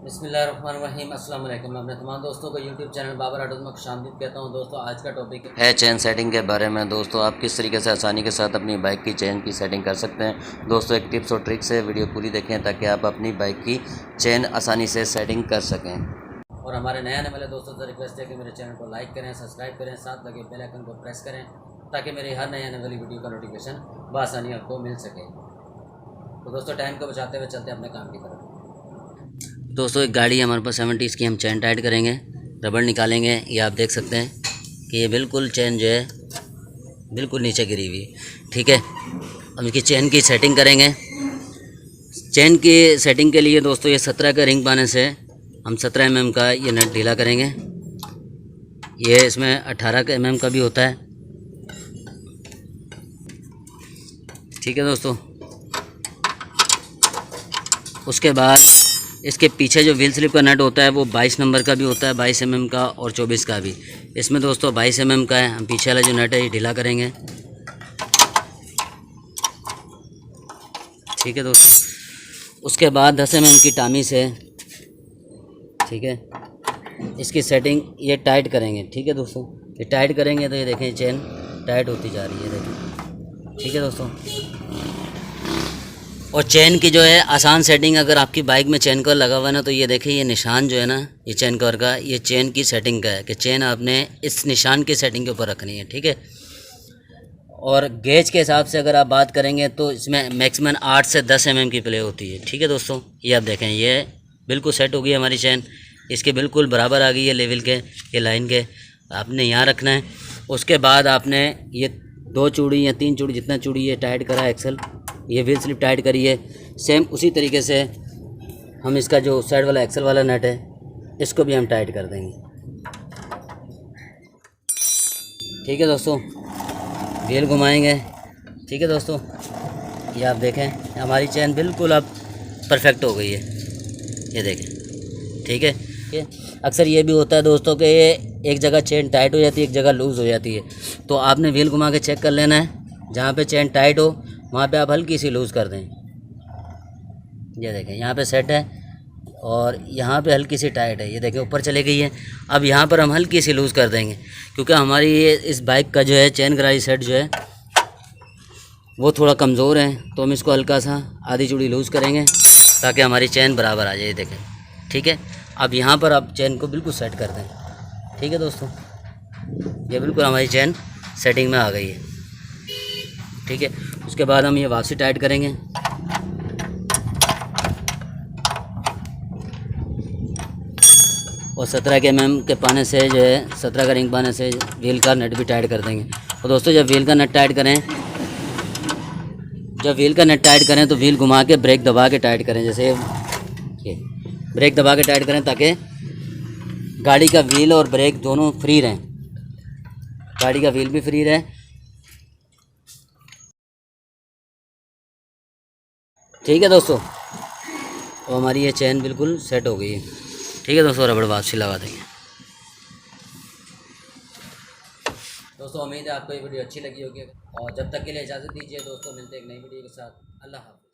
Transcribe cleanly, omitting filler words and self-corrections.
बिस्मिल्लाहिर्रहमानिर्रहीम। अस्सलाम वालेकुम। मैं अपने तमाम दोस्तों को यूट्यूब चैनल बाबर ऑटोज़ में खुशामदीद कहता हूँ। दोस्तों आज का टॉपिक है चेन सेटिंग के बारे में। दोस्तों आप किस तरीके से आसानी के साथ अपनी बाइक की चेन की सेटिंग कर सकते हैं। दोस्तों एक टिप्स और ट्रिक्स है, वीडियो पूरी देखें ताकि आप अपनी बाइक की चेन आसानी से सेटिंग कर सकें। और हमारे नए आने वाले दोस्तों से रिक्वेस्ट है कि मेरे चैनल को लाइक करें, सब्सक्राइब करें, साथ लगे बेल आइकन को प्रेस करें ताकि मेरी हर नए आने वाली वीडियो का नोटिफिकेशन बआसानी आपको मिल सके। तो दोस्तों टाइम को बचाते हुए चलते हैं अपने काम की तरफ। दोस्तों एक गाड़ी हमारे पास 70 इसकी हम चेन टाइट करेंगे, रबड़ निकालेंगे। ये आप देख सकते हैं कि ये बिल्कुल चेन जो है बिल्कुल नीचे गिरी हुई है। ठीक है, अब इसकी चेन की सेटिंग करेंगे। चेन की सेटिंग के लिए दोस्तों ये 17 का रिंग पाने से हम 17 mm का ये नट ढीला करेंगे। ये इसमें 18 का mm का भी होता है। ठीक है दोस्तों, उसके बाद इसके पीछे जो व्हील स्लिप का नट होता है वो 22 नंबर का भी होता है, 22 mm का और 24 का भी। इसमें दोस्तों 22 mm का है। हम पीछे वाला जो नट है ये ढीला करेंगे। ठीक है दोस्तों, उसके बाद 10 mm की टामी से ठीक है इसकी सेटिंग ये टाइट करेंगे। ठीक है दोस्तों, ये टाइट करेंगे तो ये देखें चेन टाइट होती जा रही है, देखें। ठीक है दोस्तों, और चेन की जो है आसान सेटिंग, अगर आपकी बाइक में चेन कवर लगा हुआ है ना तो ये देखिए ये निशान जो है ना ये चेन कवर का, ये चेन की सेटिंग का है कि चेन आपने इस निशान की सेटिंग के ऊपर रखनी है। ठीक है, और गेज के हिसाब से अगर आप बात करेंगे तो इसमें मैक्सिमम 8 से 10 mm की प्ले होती है। ठीक है दोस्तों, ये आप देखें ये बिल्कुल सेट हो गई हमारी चेन, इसके बिल्कुल बराबर आ गई है लेवल के, ये लाइन के आपने यहाँ रखना है। उसके बाद आपने ये 2 चूड़ी या 3 चूड़ी, जितना चूड़ी ये टाइट करा है एक्सल, ये व्हील स्लिप टाइट करिए। सेम उसी तरीके से हम इसका जो साइड वाला एक्सल वाला नट है इसको भी हम टाइट कर देंगे। ठीक है दोस्तों, व्हील घुमाएंगे। ठीक है दोस्तों, ये आप देखें हमारी चेन बिल्कुल अब परफेक्ट हो गई है, ये देखें। ठीक है, अक्सर ये भी होता है दोस्तों कि एक जगह चेन टाइट हो जाती है, एक जगह लूज़ हो जाती है। तो आपने व्हील घुमा के चेक कर लेना है, जहाँ पे चेन टाइट हो वहाँ पे आप हल्की सी लूज़ कर दें। ये देखें यहाँ पे सेट है और यहाँ पे हल्की सी टाइट है, ये देखें ऊपर चले गई है। अब यहाँ पर हम हल्की सी लूज़ कर देंगे क्योंकि हमारी ये इस बाइक का जो है चेन गरारी सेट जो है वो थोड़ा कमज़ोर है, तो हम इसको हल्का सा आधी चूड़ी लूज़ करेंगे ताकि हमारी चेन बराबर आ जाए। देखें, ठीक है। अब यहाँ पर आप चेन को बिल्कुल सेट कर दें। ठीक है दोस्तों, ये बिल्कुल हमारी चेन सेटिंग में आ गई है। ठीक है, उसके बाद हम ये वापसी टाइट करेंगे। और 17 के mm के पाने से जो है 17 का रिंग पाने से व्हील का नट भी टाइट कर देंगे। और दोस्तों जब व्हील का नट टाइट करें तो व्हील घुमा के ब्रेक दबा के टाइट करें। जैसे ये ब्रेक दबा के टाइट करें ताकि गाड़ी का व्हील और ब्रेक दोनों फ्री रहें, गाड़ी का व्हील भी फ्री रहे। ठीक है दोस्तों, तो हमारी ये चेन बिल्कुल सेट हो गई है। ठीक है दोस्तों, रबड़ वापसी लगा देंगे। दोस्तों उम्मीद है आपको ये वीडियो अच्छी लगी होगी और जब तक के लिए इजाज़त दीजिए दोस्तों, मिलते हैं एक नई वीडियो के साथ। अल्लाह हाफ़िज़।